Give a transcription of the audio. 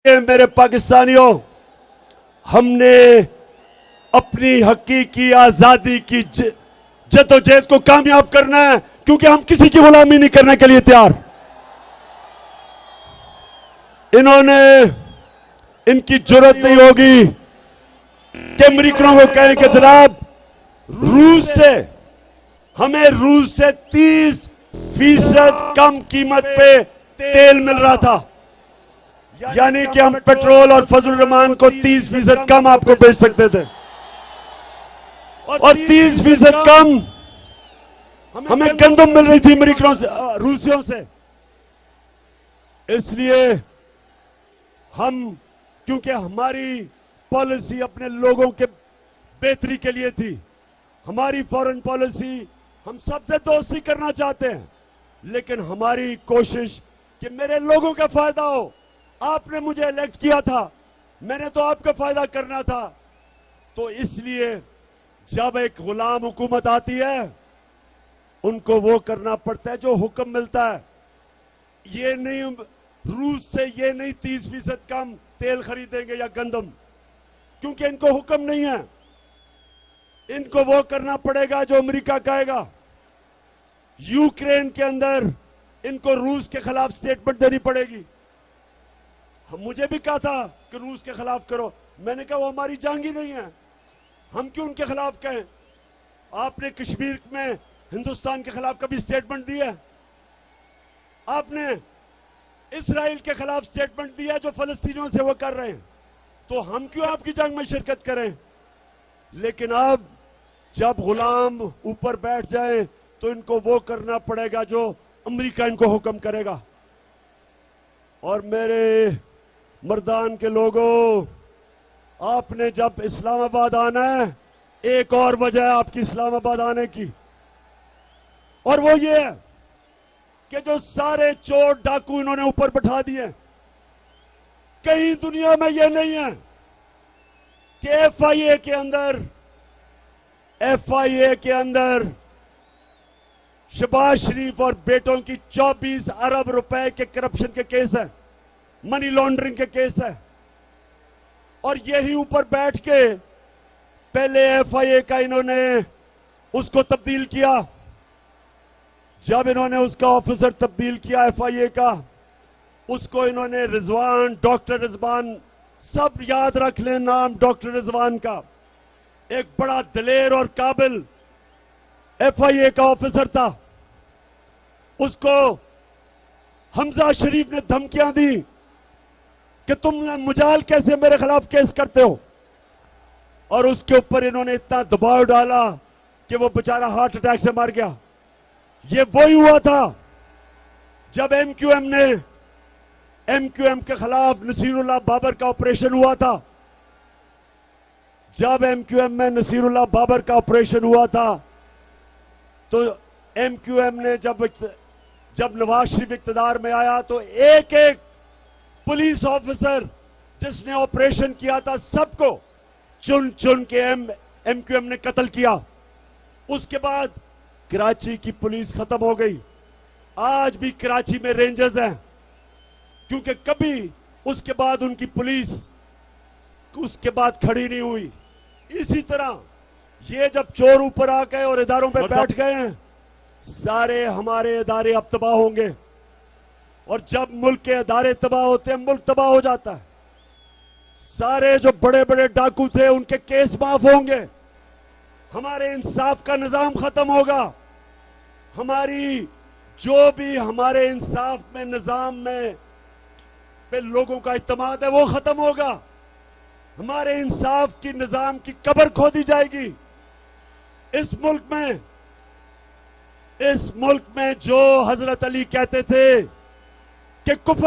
मेरे पाकिस्तानियों, हमने अपनी हकीकी आजादी की जद्दोजहद को कामयाब करना है, क्योंकि हम किसी की गुलामी नहीं करने के लिए तैयार। इनकी जरूरत नहीं होगी कि अमेरिकनों को कहें कि जनाब हमें रूस से 30% कम कीमत पे तेल मिल रहा था, यानी कि हम पेट्रोल और फजल रहमान को 30% कम आपको बेच सकते थे, और 30% कम हमें गंदम मिल रही थी अमेरिकनों से, रूसियों से। इसलिए क्योंकि हमारी पॉलिसी अपने लोगों के बेहतरी के लिए थी, हमारी फॉरेन पॉलिसी, हम सबसे दोस्ती करना चाहते हैं, लेकिन हमारी कोशिश कि मेरे लोगों का फायदा हो। आपने मुझे इलेक्ट किया था, मैंने तो आपका फायदा करना था। तो इसलिए जब एक गुलाम हुकूमत आती है, उनको वो करना पड़ता है जो हुक्म मिलता है। ये नहीं, रूस से ये नहीं 30% कम तेल खरीदेंगे या गंदम, क्योंकि इनको हुक्म नहीं है। इनको वो करना पड़ेगा जो अमेरिका कहेगा। यूक्रेन के अंदर इनको रूस के खिलाफ स्टेटमेंट देनी पड़ेगी। मुझे भी कहा था कि रूस के खिलाफ करो, मैंने कहा वो हमारी जंग ही नहीं है, हम क्यों उनके खिलाफ कहें। आपने कश्मीर में हिंदुस्तान के खिलाफ कभी स्टेटमेंट दी है? आपने इजराइल के खिलाफ स्टेटमेंट दिया जो फलस्तीनियों से वो कर रहे हैं, तो हम क्यों आपकी जंग में शिरकत करें। लेकिन अब जब गुलाम ऊपर बैठ जाए तो इनको वो करना पड़ेगा जो अमेरिका इनको हुक्म करेगा। और मेरे मर्दान के लोगों, आपने जब इस्लामाबाद आना है, एक और वजह है आपकी इस्लामाबाद आने की, और वो ये है कि जो सारे चोर डाकू इन्होंने ऊपर बैठा दिए। कहीं दुनिया में ये नहीं है कि एफआईए के अंदर शहबाज शरीफ और बेटों की 24 अरब रुपए के करप्शन के केस है, मनी लॉन्ड्रिंग के केस है, और यही ऊपर बैठ के पहले एफआईए का इन्होंने उसको तब्दील किया। जब इन्होंने उसका ऑफिसर तब्दील किया एफआईए का, उसको इन्होंने रिजवान, डॉक्टर रिजवान, सब याद रख लें नाम डॉक्टर रिजवान का, एक बड़ा दिलेर और काबिल एफआईए का ऑफिसर था। उसको हमजा शरीफ ने धमकियां दी कि तुम मुजाल कैसे मेरे खिलाफ केस करते हो, और उसके ऊपर इन्होंने इतना दबाव डाला कि वो बेचारा हार्ट अटैक से मर गया। ये वही हुआ था जब एमक्यूएम के खिलाफ नसीरुल्लाह बाबर का ऑपरेशन हुआ था। जब एमक्यूएम में नसीरुल्लाह बाबर का ऑपरेशन हुआ था, तो एमक्यूएम ने जब नवाज शरीफ इक्तदार में आया, तो एक एक पुलिस ऑफिसर जिसने ऑपरेशन किया था, सबको चुन चुन के एमक्यूएम ने कत्ल किया। उसके बाद कराची की पुलिस खत्म हो गई। आज भी कराची में रेंजर्स हैं, क्योंकि कभी उसके बाद उनकी पुलिस उसके बाद खड़ी नहीं हुई। इसी तरह ये जब चोर ऊपर आ गए और इदारों पे बैठ गए हैं, सारे हमारे इदारे अब तबाह होंगे, और जब मुल्क के इदारे तबाह होते हैं, मुल्क तबाह हो जाता है। सारे जो बड़े बड़े डाकू थे, उनके केस माफ होंगे, हमारे इंसाफ का निजाम खत्म होगा, हमारी जो भी हमारे इंसाफ में निजाम में पे लोगों का इत्मीनान है वो खत्म होगा, हमारे इंसाफ की निजाम की कब्र खोदी जाएगी। इस मुल्क में जो हजरत अली कहते थे कि कुफर